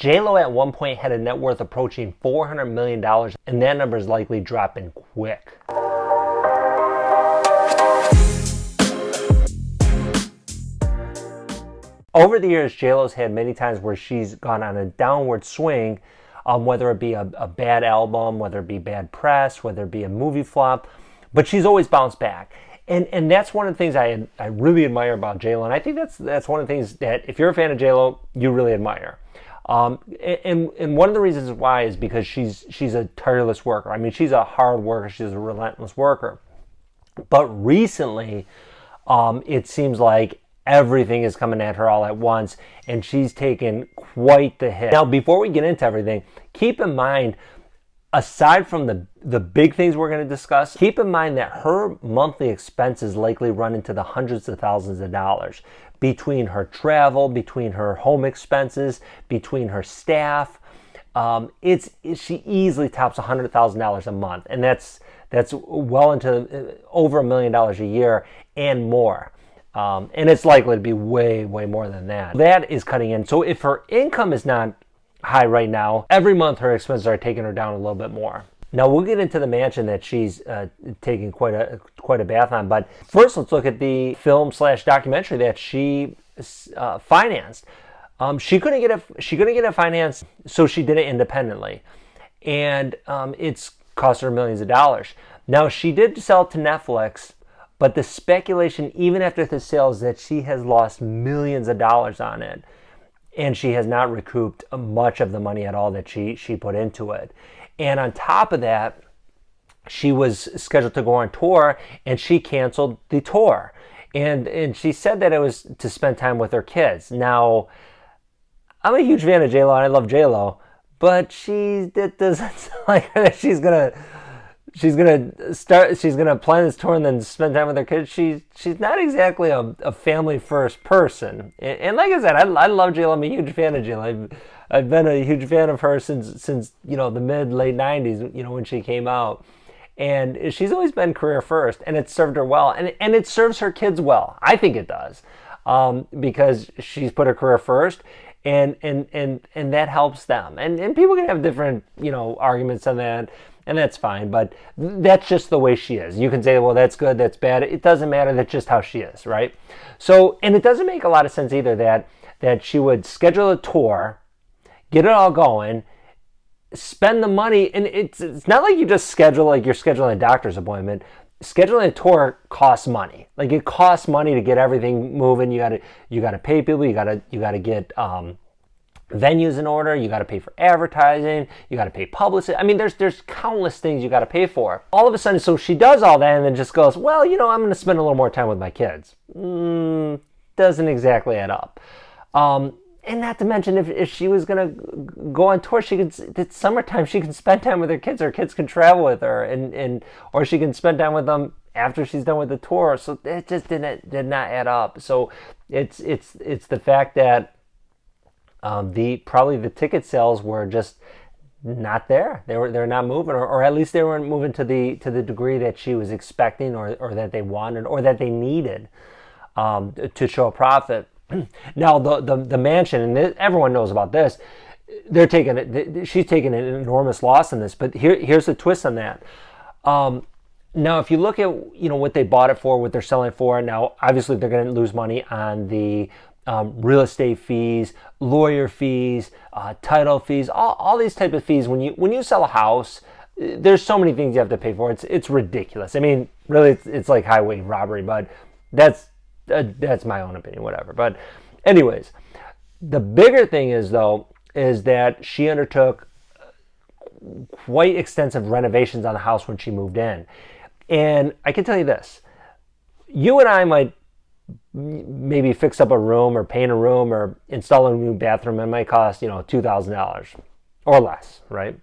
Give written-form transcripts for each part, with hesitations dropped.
JLO at one point had a net worth approaching $400 million, and that number is likely dropping quick. Over the years, JLo's had many times where she's gone on a downward swing, whether it be a bad album, whether it be bad press, whether it be a movie flop, but she's always bounced back. And that's one of the things I really admire about JLo, and I think that's one of the things that if you're a fan of JLo, you really admire. And one of the reasons why is because she's a tireless worker. I mean, she's a hard worker. She's a relentless worker. But recently, it seems like everything is coming at her all at once, and she's taken quite the hit. Now, before we get into everything, keep in mind, aside from the big things we're going to discuss, keep in mind that her monthly expenses likely run into the hundreds of thousands of dollars between her travel, between her home expenses, between her staff. She easily tops $100,000 a month, and that's well into over $1 million a year and more. And it's likely to be way more than that. That is cutting in. So if her income is not high right now, every month her expenses are taking her down a little bit more. Now we'll get into the mansion that she's taking quite a bath on, but first let's look at the film/documentary that she financed. She couldn't get it financed, so she did it independently, and it's cost her millions of dollars. Now she did sell it to Netflix, but the speculation, even after the sale, is that she has lost millions of dollars on it, and she has not recouped much of the money at all that she put into it. And on top of that, she was scheduled to go on tour, and she canceled the tour. And she said that it was to spend time with her kids. Now, I'm a huge fan of JLo, and I love JLo, but it doesn't sound like that she's gonna plan this tour and then spend time with her kids. She's not exactly a family first person. And like I said, I love JLo. I'm a huge fan of JLo. I've been a huge fan of her since the late 90s, when she came out. And she's always been career first, and it's served her well, and it serves her kids well. I think it does, because she's put her career first, and that helps them. And people can have different arguments on that, and that's fine. But that's just the way she is. You can say, well, that's good, that's bad. It doesn't matter. That's just how she is, right? So, and it doesn't make a lot of sense either that she would schedule a tour, get it all going, spend the money, and it's not like you just schedule like you're scheduling a doctor's appointment. Scheduling a tour costs money. Like, it costs money to get everything moving. You gotta pay people. You gotta get venues in order. You gotta pay for advertising. You gotta pay publicists. I mean, there's countless things you gotta pay for. All of a sudden, so she does all that and then just goes, well, I'm gonna spend a little more time with my kids. Doesn't exactly add up. And not to mention, if she was going to go on tour, it's summertime, she can spend time with her kids. Her kids can travel with her, or she can spend time with them after she's done with the tour. So it just did not add up. So it's the fact that probably the ticket sales were just not there. They're not moving, or at least they weren't moving to the degree that she was expecting, or that they wanted, or that they needed to show a profit. Now the mansion, and everyone knows about this. She's taking an enormous loss in this. But here's the twist on that. Now, if you look at what they bought it for, what they're selling it for. Now, obviously, they're going to lose money on the real estate fees, lawyer fees, title fees, all these type of fees. When you sell a house, there's so many things you have to pay for. It's ridiculous. I mean, really, it's like highway robbery. But that's my own opinion, whatever. But anyways, the bigger thing is that she undertook quite extensive renovations on the house when she moved in. And I can tell you this, you and I might maybe fix up a room or paint a room or install a new bathroom. It might cost, $2,000 or less, right?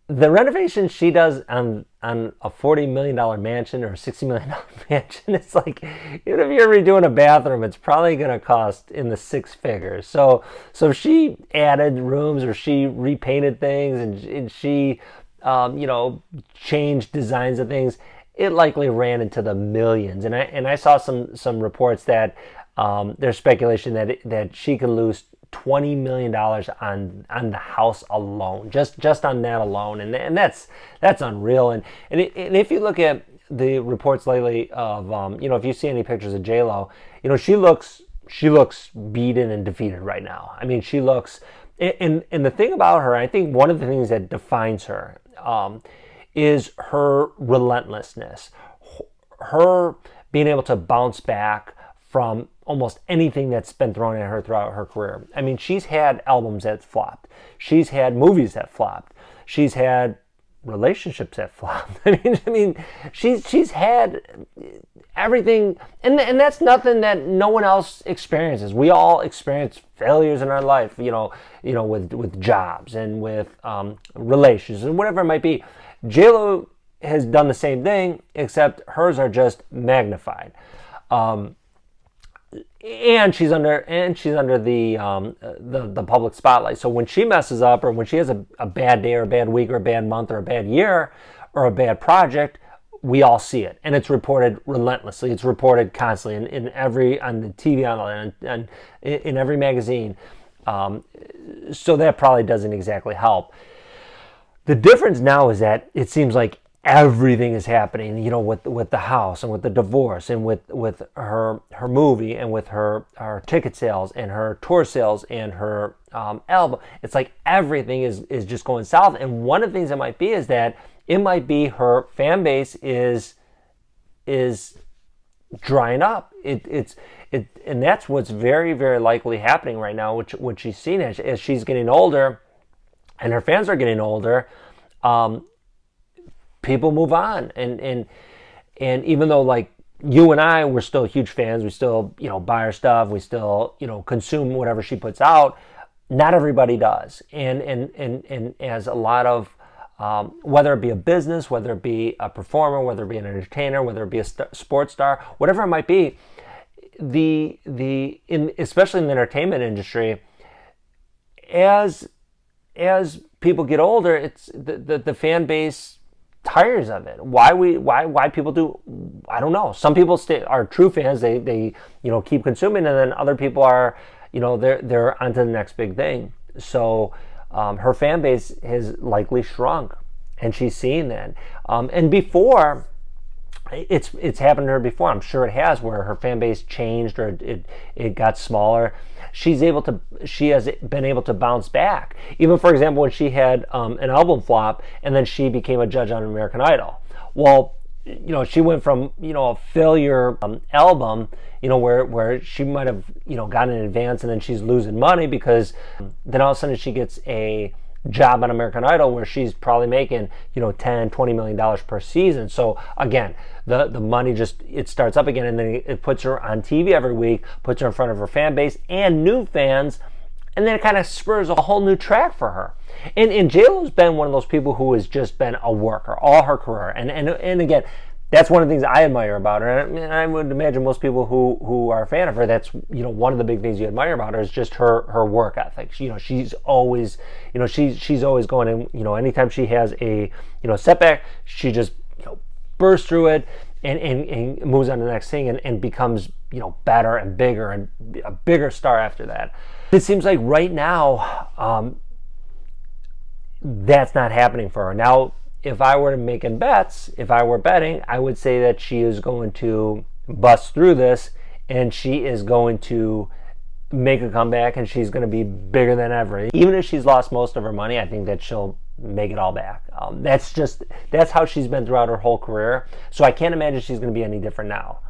The renovation she does on a $40 million mansion or a $60 million mansion, it's like, even if you're redoing a bathroom, it's probably going to cost in the six figures. So she added rooms, or she repainted things, and she, changed designs of things. It likely ran into the millions. And I saw some reports that there's speculation that she could lose $20 million on the house alone, just on that alone, and that's unreal. And if you look at the reports lately of if you see any pictures of JLO, she looks beaten and defeated right now. I mean, she looks, and the thing about her, I think one of the things that defines her is her relentlessness, her being able to bounce back from almost anything that's been thrown at her throughout her career. I mean, she's had albums that flopped. She's had movies that flopped. She's had relationships that flopped. I mean, she's had everything, and that's nothing that no one else experiences. We all experience failures in our life, with jobs and with relations and whatever it might be. JLo has done the same thing, except hers are just magnified. And she's under the public spotlight. So when she messes up, or when she has a bad day or a bad week or a bad month or a bad year or a bad project, we all see it, and it's reported relentlessly. It's reported constantly on the TV, and in every magazine. So that probably doesn't exactly help. The difference now is that it seems like everything is happening, with the house and with the divorce and with her movie and with her ticket sales and her tour sales and her album. It's like everything is just going south. And one of the things that might be is that it might be her fan base is drying up. And that's what's very, very likely happening right now, which she's seen as she's getting older and her fans are getting older. People move on, and even though, like, you and I, we're still huge fans, we still buy her stuff, we still consume whatever she puts out, not everybody does. And as a lot of whether it be a business, whether it be a performer, whether it be an entertainer, whether it be a sports star, whatever it might be, especially in the entertainment industry, as people get older, it's the fan base tires of it. Why people do, I don't know. Some people are true fans. They keep consuming, and then other people are they're onto the next big thing. So her fan base has likely shrunk, and she's seeing that. And before, it's happened to her before. I'm sure it has, where her fan base changed or it got smaller. She has been able to bounce back. Even, for example, when she had an album flop and then she became a judge on American Idol. Well, she went from a failure album, where she might have gotten in advance, and then she's losing money because then all of a sudden she gets a job on American Idol where she's probably making $10-20 million per season. So again, the money it starts up again, and then it puts her on TV every week, puts her in front of her fan base and new fans, and then it kind of spurs a whole new track for her. And JLo's been one of those people who has just been a worker all her career, and again, that's one of the things I admire about her. And I would imagine most people who are a fan of her, that's one of the big things you admire about her is just her work ethic. She's always she's always going, and anytime she has a setback, she just bursts through it and moves on to the next thing, and becomes better and bigger and a bigger star after that. It seems like right now that's not happening for her. Now, if I were making bets, if I were betting, I would say that she is going to bust through this, and she is going to make a comeback, and she's going to be bigger than ever. Even if she's lost most of her money, I think that she'll make it all back. That's how she's been throughout her whole career. So I can't imagine she's going to be any different now.